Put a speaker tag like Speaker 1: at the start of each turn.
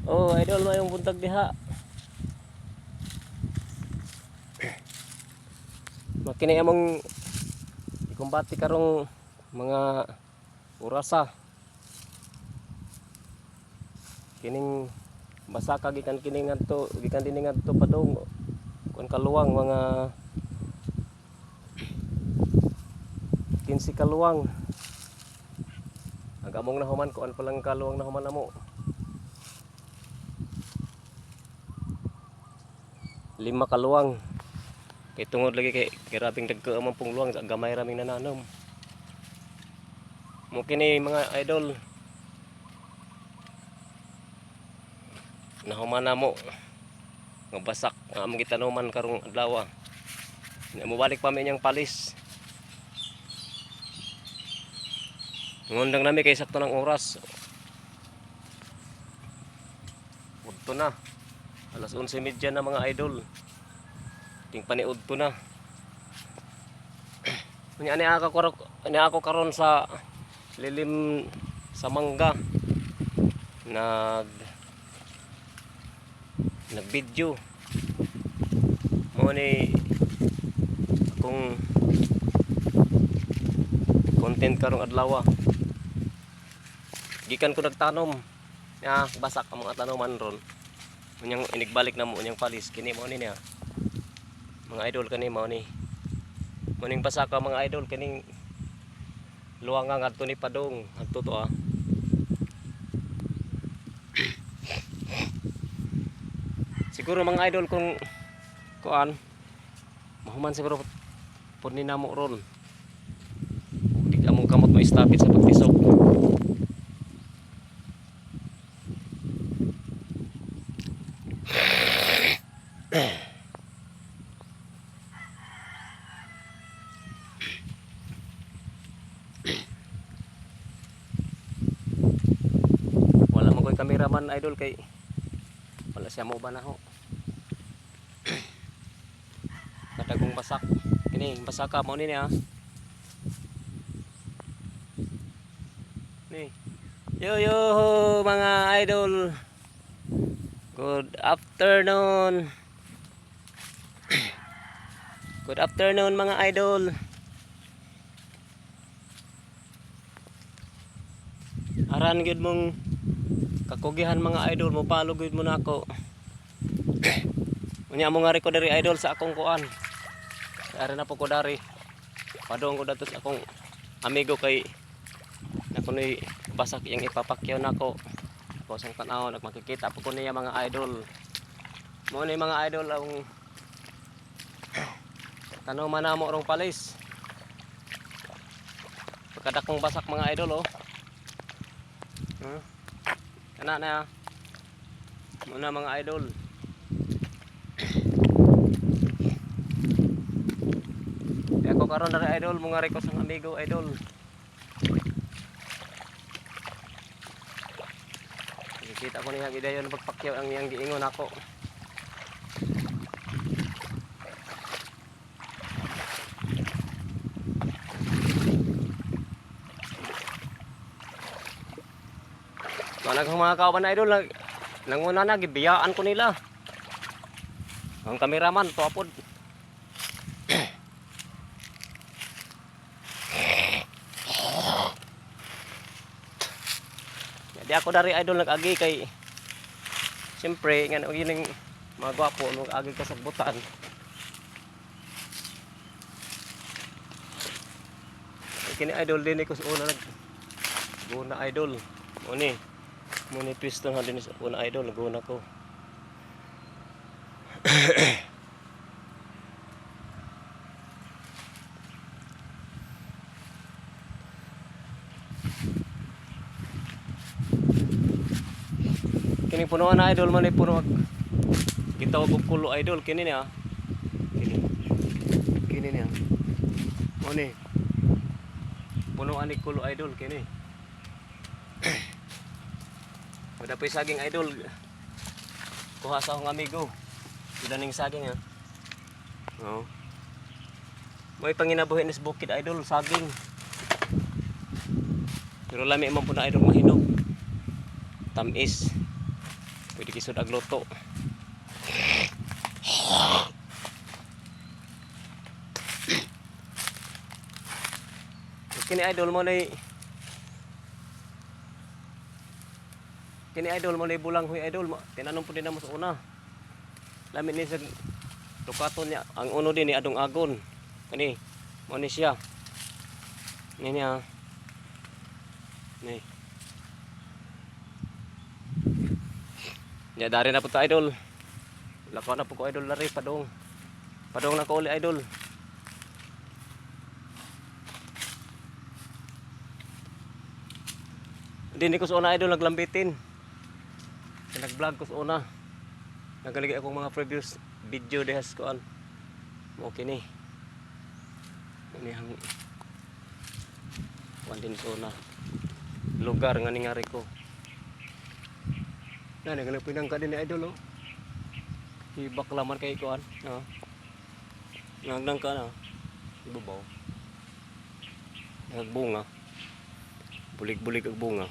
Speaker 1: Oh, idol mayong buntag diha. Makini among ikumbati karong mga orasa. Kining basa ka gikan kini ngadto, gikan dinhi ngadto padung. Kun kaluwang mga 15 kaluwang. Agamong nahuman kuan pa lang kaluwang nahuman namo. 5 kaluwang. Kay tungod lagi kay grabing dagko among pong luwang sa gamay raming nananom. Mo kini mga idol. Nahuman namo nga basak nga among gitanuman karong adlaw. Mubalik pa mi niyang palis. Ngundang nami kay sakto ng oras. Udto na. Alas 11:30 na mga idol. Ting paniudto na. Ani ako karon sa lilim sa mangga. Nag-video. Mo ni akong content karong adlaw. Gikan ko nagtanom. Ya, basak ang mga tanoman ron. Unyang inigbalik na mo unyang palis kini mo ni niya. Mga idol kani mo ni. Muning basa ka mga idol kining luwangan ngadto ni padung adto to ah. Siguro mga idol kung kuan mahuman siguro pud ni namo ron. Di among kamot maistapit sa pagtisok. Wala mo koy cameraman idol kay wala siya mo banaho. Kadagong basak. Kini basaka mo ni niya. Ni. Yo mga idol. Good afternoon. Good afternoon mga idol. Aran gid mong kakugihan mga idol mo palo gid mo nako. Unya mo nga ko dari idol sa akong kuan. Ari na po ko dari. Padong ko datos akong amigo kay nakunoy basak yang ipapakyaw nako. Ako sang tanaw nagmakikita po ko niya mga idol. Mo ni mga idol ang tanuman namo rong palis. Pagkadakong basak mga idol oh. Kana na. Muna mga idol. Ako karon dari idol mga request ng amigo idol. Kita ko niya gidayon pagpakyaw ang iyang giingon ako. Manang mga kawan idol nanguna na gibiyaan ko nila. Ang kameraman tuapod. Di ako dari idol nag-agi kay siyempre nga gining mga gwapo nag-agi ka sa butan. Kini idol din ko sa una guna idol. Muni piston ha din sa una idol guna ko. Kini punuan na idol man puno gitawag og kulo idol kini niya. Kini niya. Mo ni. Punuan ni kulo idol kini. Wala pa saging idol. Kuha sa akong amigo. Idaning saging ha. Oh. Mo'y panginabuhin is bukid idol saging. Pero lami man po na idol mahinog. Tamis. Pwede kisod ag luto. Kini idol mo na bulang huy idol. Tinanom po din na mo sa una. Lamin ni sa tukaton niya. Ang uno din ni adong agon. Kani mo ni siya. Ni niya. Ni. Ya dari na po ta idol. Lakaw na po ko idol lari padong. Padong na ko uli idol. Hindi ko sa una idol naglambitin. Nag-vlog ko sa una. Nagaligay akong mga previous video dehas koan. Okay ni. Ini ang din sa una. Lugar nga ningari ko. Na nagala pinangka din ni idol oh. Hibak laman kay koan. Nagdang ka na. Ibabaw. Nagbunga. Bulig-bulig ang bunga.